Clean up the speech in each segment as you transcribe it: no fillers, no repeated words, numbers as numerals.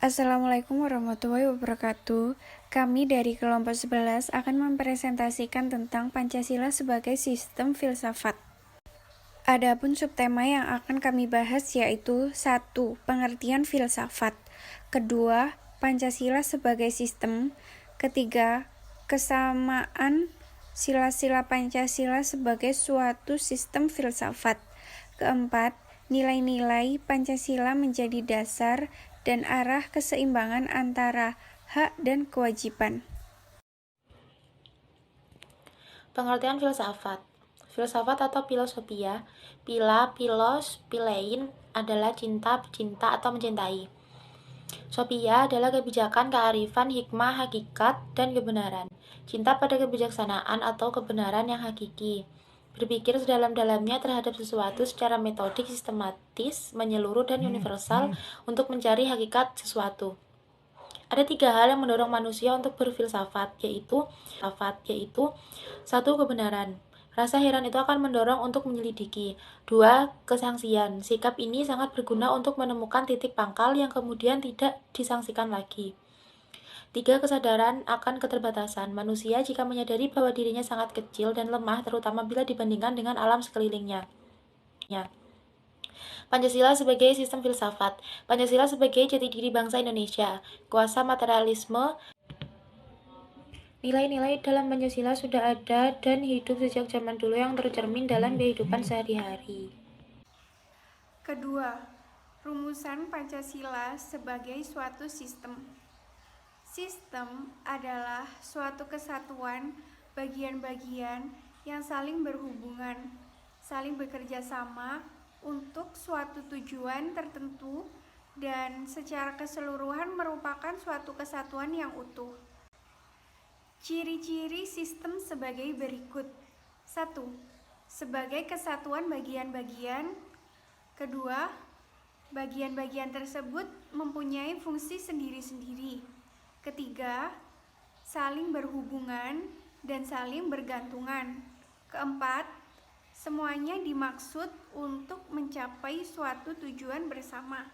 Assalamualaikum warahmatullahi wabarakatuh. Kami dari kelompok 11 akan mempresentasikan tentang Pancasila sebagai sistem filsafat. Adapun subtema yang akan kami bahas yaitu 1. Pengertian filsafat. Kedua, Pancasila sebagai sistem. Ketiga, kesamaan sila-sila Pancasila sebagai suatu sistem filsafat. Keempat, nilai-nilai Pancasila menjadi dasar dan arah keseimbangan antara hak dan kewajiban. Pengertian filsafat. Filsafat atau filosofia, philein adalah cinta atau mencintai. Sophia adalah kebijakan, kearifan, hikmah, hakikat, dan kebenaran. Cinta pada kebijaksanaan atau kebenaran yang hakiki. Berpikir sedalam-dalamnya terhadap sesuatu secara metodik, sistematis, menyeluruh, dan universal untuk mencari hakikat sesuatu. Ada 3 hal yang mendorong manusia untuk berfilsafat, yaitu 1. Kebenaran. Rasa heran itu akan mendorong untuk menyelidiki. 2. Kesangsian. Sikap ini sangat berguna untuk menemukan titik pangkal yang kemudian tidak disangsikan lagi. 3. Kesadaran akan keterbatasan. Manusia jika menyadari bahwa dirinya sangat kecil dan lemah, terutama bila dibandingkan dengan alam sekelilingnya. Pancasila sebagai sistem filsafat. Pancasila sebagai jati diri bangsa Indonesia. Kuasa materialisme. Nilai-nilai dalam Pancasila sudah ada dan hidup sejak zaman dulu yang tercermin dalam kehidupan sehari-hari. Kedua, rumusan Pancasila sebagai suatu sistem. Sistem adalah suatu kesatuan bagian-bagian yang saling berhubungan, saling bekerja sama untuk suatu tujuan tertentu dan secara keseluruhan merupakan suatu kesatuan yang utuh. Ciri-ciri sistem sebagai berikut. 1. Sebagai kesatuan bagian-bagian. Kedua, bagian-bagian tersebut mempunyai fungsi sendiri-sendiri. Ketiga, saling berhubungan dan saling bergantungan. Keempat, semuanya dimaksud untuk mencapai suatu tujuan bersama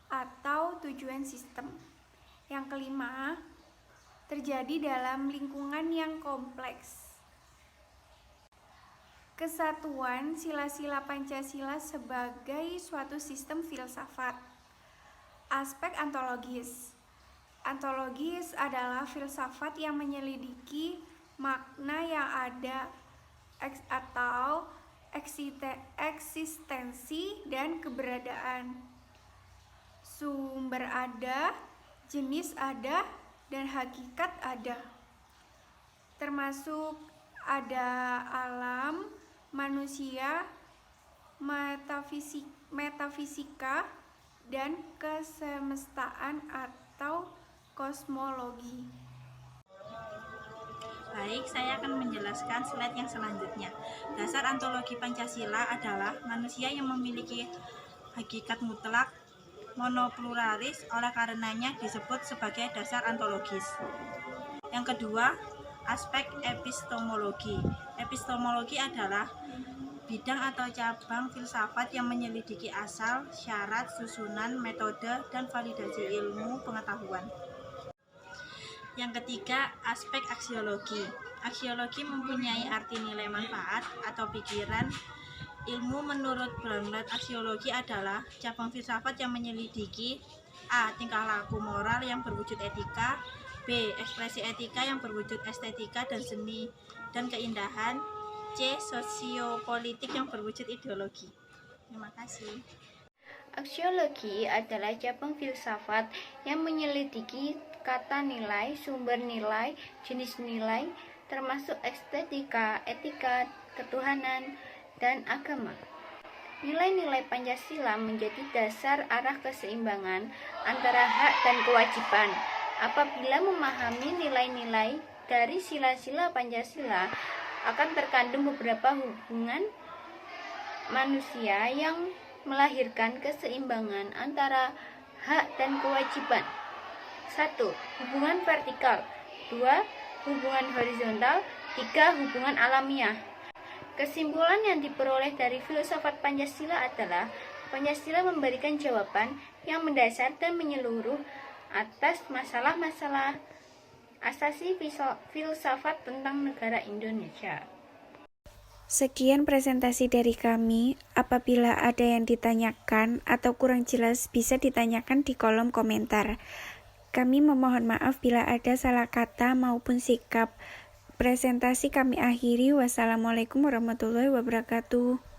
atau tujuan sistem. Yang kelima, terjadi dalam lingkungan yang kompleks. Kesatuan sila-sila Pancasila sebagai suatu sistem filsafat. Aspek ontologis. Ontologis adalah filsafat yang menyelidiki makna yang ada atau eksistensi dan keberadaan. Sumber ada, jenis ada, dan hakikat ada. Termasuk ada alam, manusia, metafisika, dan kesemestaan atau kosmologi. Baik, saya akan menjelaskan slide yang selanjutnya. Dasar ontologi Pancasila adalah manusia yang memiliki hakikat mutlak monopluralis, oleh karenanya disebut sebagai dasar ontologis. Yang kedua, aspek epistemologi. Epistemologi adalah bidang atau cabang filsafat yang menyelidiki asal, syarat, susunan, metode, dan validasi ilmu pengetahuan. Yang ketiga, aspek aksiologi. Aksiologi mempunyai arti nilai manfaat atau pikiran. Ilmu menurut Bramlett, aksiologi adalah cabang filsafat yang menyelidiki A. Tingkah laku moral yang berwujud etika, B. Ekspresi etika yang berwujud estetika dan seni dan keindahan, C. Sosiopolitik yang berwujud ideologi. Terima kasih. Aksiologi adalah cabang filsafat yang menyelidiki kata nilai, sumber nilai, jenis nilai, termasuk estetika, etika, ketuhanan, dan agama. Nilai-nilai Pancasila menjadi dasar arah keseimbangan antara hak dan kewajiban. Apabila memahami nilai-nilai dari sila-sila Pancasila, akan terkandung beberapa hubungan manusia yang melahirkan keseimbangan antara hak dan kewajiban. 1. Hubungan vertikal. 2. Hubungan horizontal. 3. Hubungan alamiah. Kesimpulan yang diperoleh dari filsafat Pancasila adalah Pancasila memberikan jawaban yang mendasar dan menyeluruh atas masalah-masalah asasi filsafat tentang negara Indonesia. Sekian presentasi dari kami. Apabila ada yang ditanyakan atau kurang jelas, bisa ditanyakan di kolom komentar. Kami memohon maaf bila ada salah kata maupun sikap. Presentasi kami akhiri. Wassalamualaikum warahmatullahi wabarakatuh.